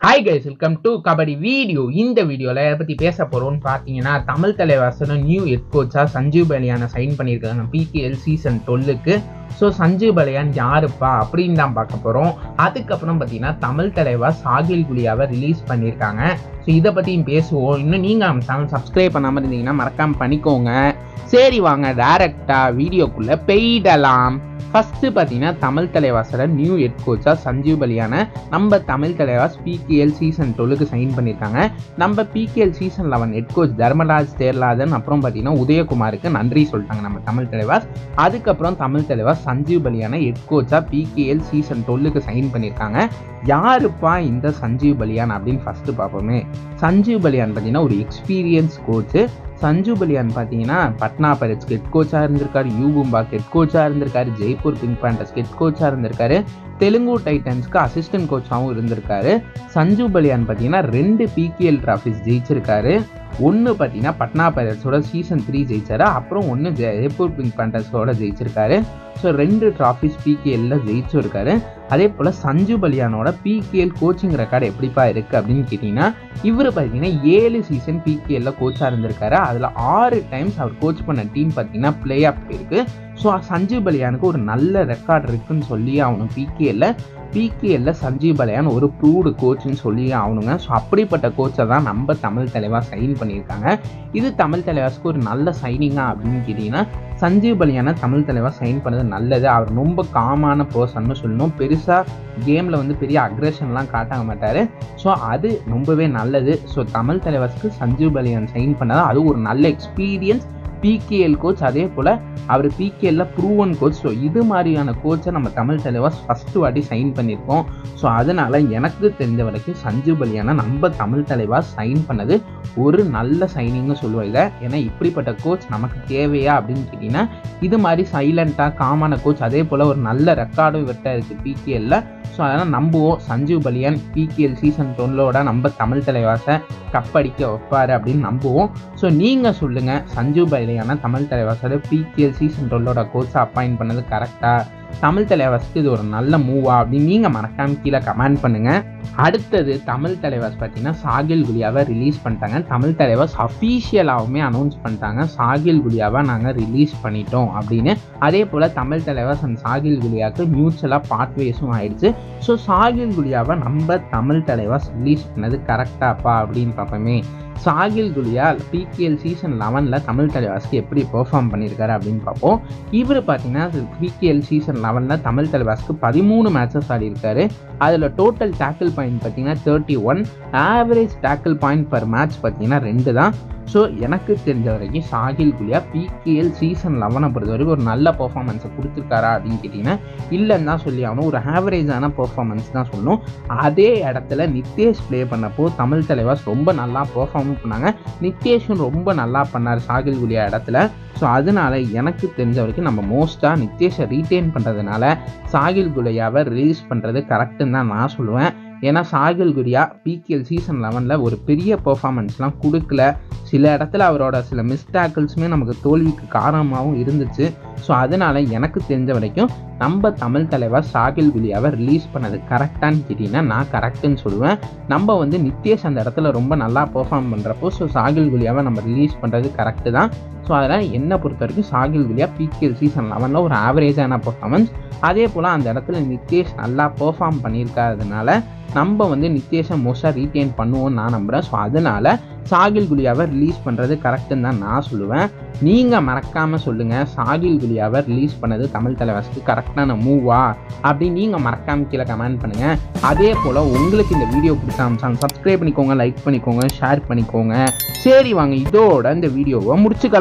Hi guys, welcome to kabaddi video. இந்த வீடியோவில் எதை பற்றி பேச போகிறோம்னு பார்த்தீங்கன்னா, தமிழ் தலைவாசன நியூ ஹெட் கோச்சாக சஞ்சீவ் பலியானை சைன் பண்ணியிருக்காங்க பிகேஎல் சீசன் 12க்கு. ஸோ சஞ்சீவ் பலியான் யாருப்பா அப்படின்னு தான் பார்க்க போகிறோம். அதுக்கப்புறம் பார்த்தீங்கன்னா தமிழ் தலைவர் சாகில் குலியாவை ரிலீஸ் பண்ணியிருக்காங்க. ஸோ இதை பற்றியும் பேசுவோம். இன்னும் நீங்கள் நம்ம சேனல் சப்ஸ்கிரைப் பண்ணாமல் இருந்தீங்கன்னா மறக்காமல் பண்ணிக்கோங்க. சரி வாங்க டைரக்டாக வீடியோக்குள்ளே போயிடலாம். ஃபர்ஸ்ட்டு பார்த்தீங்கன்னா தமிழ் தலைவாசோட நியூ ஹெட் கோச்சாக சஞ்சீவ் பலியான நம்ம தமிழ் தலைவாஸ் பிகேஎல் சீசன் 12க்கு சைன் பண்ணியிருக்காங்க. நம்ம PKL season 11 head coach Dharmaraj Cheralathan அப்புறம் பார்த்தீங்கன்னா உதயகுமாருக்கு நன்றி சொல்லிட்டாங்க நம்ம தமிழ் தலைவாஸ். அதுக்கப்புறம் தமிழ் தலைவாஸ் சஞ்சீவ் பலியான ஹெட் கோச்சாக பிகேஎல் சீசன் 12க்கு சைன் பண்ணியிருக்காங்க. யாருப்பா இந்த சஞ்சீவ் பலியான் அப்படின்னு ஃபர்ஸ்ட் பார்ப்போமே. சஞ்சீவ் பலியான் பார்த்தீங்கன்னா ஒரு எக்ஸ்பீரியன்ஸ் கோச்சு. சஞ்சீவ் பலியான் பார்த்தீங்கன்னா பட்னா பைரட்ஸ்க்கு ஹெட் கோச்சாக இருந்திருக்காரு, யூபும்பாக்கு ஹெட் கோச்சாக இருந்திருக்காரு, ஜெய்ப்பூர் பிங்க் பேண்டர்ஸ்க்கு ஹெட் கோச்சாக இருந்திருக்காரு, தெலுங்கு டைட்டன்ஸ்க்கு அசிஸ்டன்ட் கோச்சாகவும் இருந்திருக்காரு. சஞ்சீவ் பலியான் பார்த்தீங்கன்னா 2 பிகேஎல் டிராஃபிஸ் ஜெயிச்சிருக்காரு. ஒன்று பார்த்தீங்கன்னா பட்னா பைரட்ஸோட சீசன் 3 ஜெயிச்சாரு, அப்புறம் ஒன்று ஜெய்ப்பூர் பிங்க் பேண்டர்ஸோட ஜெயிச்சிருக்காரு. ஸோ 2 டிராஃபிஸ் பிகேஎல்ல ஜெயிச்சிருக்காரு. அதே போல் சஞ்சீவ் பலியானோட பிகேஎல் கோச்சிங் ரெக்கார்டு எப்படிப்பா இருக்குது அப்படின்னு கேட்டிங்கன்னா, இவர் பார்த்தீங்கன்னா 7 சீசன் பிகேஎல்ல கோச்சாக இருந்திருக்காரு. அதில் 6 டைம்ஸ் அவர் கோச் பண்ண டீம் பார்த்தீங்கன்னா பிளே ஆஃப் போயிருக்கு. ஸோ சஞ்சீவ் பலியானுக்கு ஒரு நல்ல ரெக்கார்டு இருக்குன்னு சொல்லி அவனுக்கு பிகேஎல்ல சஞ்சீவ் பலியான் ஒரு ப்ரூவ்டு கோச்சுன்னு சொல்லி ஆகணுங்க. ஸோ அப்படிப்பட்ட கோச்சை தான் நம்ம தமிழ் தலைவாஸ் சைன் பண்ணியிருக்காங்க. இது தமிழ் தலைவாஸ்க்கு ஒரு நல்ல சைனிங்கா அப்படின்னு கேட்டிங்கன்னா, சஞ்சீவ் பலியான தமிழ் தலைவாஸ் சைன் பண்ணது நல்லது. அவர் ரொம்ப காமான பர்சன்னு சொல்லணும். பெருசாக கேமில் பெரிய அக்ரெஷன்லாம் காட்ட மாட்டார். ஸோ அது ரொம்பவே நல்லது. ஸோ தமிழ் தலைவாஸ்க்கு சஞ்சீவ் பலியான் சைன் பண்ணது அது ஒரு நல்ல எக்ஸ்பீரியன்ஸ் பிகேஎல் கோச். அதே போல் அவர் பிகேஎல்ல ப்ரூவன் கோச். ஸோ இது மாதிரியான கோச்சை நம்ம தமிழ் தலைவாஸ் ஃபஸ்ட்டு வாட்டி சைன் பண்ணியிருக்கோம். ஸோ அதனால் எனக்கு தெரிஞ்ச வரைக்கும் சஞ்சீவ் பலியானா நம்ம தமிழ் தலைவாஸ் சைன் பண்ணது ஒரு நல்ல சைனிங்னு சொல்லுவோம் இதை. ஏன்னா இப்படிப்பட்ட கோச் நமக்கு தேவையா அப்படின்னு கேட்டிங்கன்னா, இது மாதிரி சைலண்ட்டாக காமான கோச், அதே போல் ஒரு நல்ல ரெக்கார்டும் இவர்கிட்ட இருக்குது பிகேஎல்ல. ஸோ அதனால் நம்புவோம் சஞ்சீவ் பலியான் பிகேஎல் சீசன் 12ஓட நம்ம தமிழ் தலைவாசை கப்படிக்க வைப்பார் அப்படின்னு நம்புவோம். ஸோ நீங்கள் சொல்லுங்கள், சஞ்சீவ் பலியான தமிழ் தலைவாசோட பிகேஎல் சீசன் 12ஓட கோச்சை அப்பாயின்ட் பண்ணது கரெக்டாக, தமிழ் தலைவாஸ்க்கு இது ஒரு நல்ல மூவா அப்படின்னு நீங்கள் மறக்காமல் கீழே கமெண்ட் பண்ணுங்கள். அடுத்தது தமிழ் தலைவாஸ் பார்த்தீங்கன்னா சாகில் குலியாவை ரிலீஸ் பண்ணிட்டாங்க. தமிழ் தலைவாஸ் அஃபீஷியலாகவுமே அனௌன்ஸ் பண்ணிட்டாங்க, சாகில் குலியாவை நாங்கள் ரிலீஸ் பண்ணிட்டோம் அப்படின்னு. அதே போல் தமிழ் தலைவாஸ் அண்ட் சாகில் குலியாவுக்கு மியூச்சுவலாக பாத்வேஸும் ஆயிடுச்சு. ஸோ சாகில் குலியாவை நம்ம தமிழ் தலைவாஸ் ரிலீஸ் பண்ணது கரெக்டாப்பா அப்படின்னு பார்ப்போமே. சாகில் குலியா பிகேஎல் சீசன் 11 தமிழ் தலைவாஸ்க்கு எப்படி பெர்ஃபார்ம் பண்ணியிருக்காரு அப்படின்னு பார்ப்போம். இவர் பார்த்தீங்கன்னா பிகேஎல் சீசன் 11 தமிழ் தலைவாஸ்க்கு 13 மேட்சஸ் ஆடிருக்காரு. அதில் டோட்டல் டேக்கிள் பாயிண்ட் பார்த்தீங்கன்னா 31, average tackle point per match பார்த்தீங்கன்னா 2 தான். ஸோ எனக்கு தெரிஞ்ச வரைக்கும் சாகில் குலியா பிகேஎல் சீசன் 11 பொறுத்த வரைக்கும் ஒரு நல்ல பர்ஃபார்மன்ஸை கொடுத்துருக்காரா அப்படின்னு கேட்டிங்கன்னா இல்லைன்னு தான் சொல்லி ஆகணும். ஒரு ஆவரேஜான பர்ஃபார்மன்ஸ் தான் சொல்லணும். அதே இடத்துல நித்தேஷ் ப்ளே பண்ணப்போ தமிழ் தலைவாஸ் ரொம்ப நல்லா பர்ஃபார்ம் பண்ணாங்க. நித்தேஷும் ரொம்ப நல்லா பண்ணார் சாகில் குலியா இடத்துல. ஸோ அதனால எனக்கு தெரிஞ்ச வரைக்கும் நம்ம மோஸ்ட்டாக நித்தேஷை ரீட்டைன் பண்ணுறதுனால சாகில் குலியாவை ரிலீஸ் பண்ணுறது கரெக்டுன்னு தான் நான் சொல்லுவேன். ஏன்னா சாகில் குலியா பிகேஎல் சீசன் 11 ஒரு பெரிய பெர்ஃபார்மன்ஸ்லாம் கொடுக்கல. சில இடத்துல அவரோட சில மிஸ்டேக்கிள்ஸுமே நமக்கு தோல்விக்கு காரணமாகவும் இருந்துச்சு. ஸோ அதனால் எனக்கு தெரிஞ்ச வரைக்கும் நம்ம தமிழ் தலைவர் சாகில் குலியாவை ரிலீஸ் பண்ணது கரெக்டான்னு கேட்டிங்கன்னா நான் கரெக்டுன்னு சொல்லுவேன். நம்ம நித்தேஷ் அந்த இடத்துல ரொம்ப நல்லா பெர்ஃபார்ம் பண்ணுறப்போ ஸோ சாகில் குலியாவை நம்ம ரிலீஸ் பண்ணுறது கரெக்டு தான். ஸோ அதனால் என்னை பொறுத்த வரைக்கும் சாகில் குலியா பிகேஎல் சீசன் 11 ஒரு ஆவரேஜான பெர்ஃபார்மன்ஸ். அதே போல் அந்த இடத்துல நித்தேஷ் நல்லா பெர்ஃபார்ம் பண்ணியிருக்காததுனால நம்ம நித்தேஷை மோஸ்ட்டாக ரீட்டைன் பண்ணுவோம்னு நான் நம்புகிறேன். ஸோ அதனால் சாகில் குலியாவை ரிலீஸ் பண்ணுறது கரெக்டுன்னு தான் நான் சொல்லுவேன். நீங்கள் மறக்காமல் சொல்லுங்கள், சாகில் குலியாவை ரிலீஸ் பண்ணது தமிழ் தலைவாஸ்க்கு கரெக்டான மூவா அப்படின்னு நீங்கள் மறக்காமல் கீழே கமெண்ட் பண்ணுங்கள். அதே போல் உங்களுக்கு இந்த வீடியோ பிடிச்சா சப்ஸ்கிரைப் பண்ணிக்கோங்க, லைக் பண்ணிக்கோங்க, ஷேர் பண்ணிக்கோங்க. சரி வாங்க இதோட இந்த வீடியோவை முடிச்சுக்கலாம்.